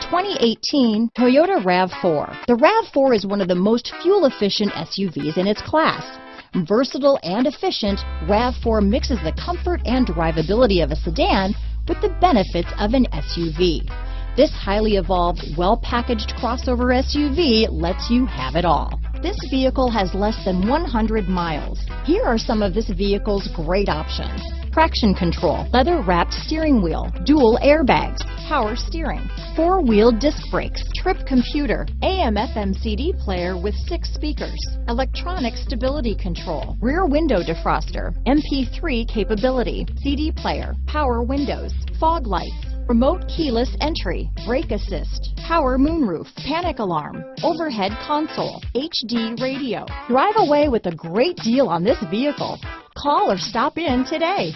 2018 Toyota RAV4. The RAV4 is one of the most fuel-efficient SUVs in its class. Versatile and efficient, RAV4 mixes the comfort and drivability of a sedan with the benefits of an SUV. This highly evolved, well-packaged crossover SUV lets you have it all. This vehicle has less than 100 miles. Here are some of this vehicle's great options: traction control, leather-wrapped steering wheel, dual airbags, power steering, four-wheel disc brakes, trip computer, AM/FM CD player with 6 speakers, electronic stability control, rear window defroster, MP3 capability, CD player, power windows, fog lights, remote keyless entry, brake assist, power moonroof, panic alarm, overhead console, HD radio. Drive away with a great deal on this vehicle. Call or stop in today.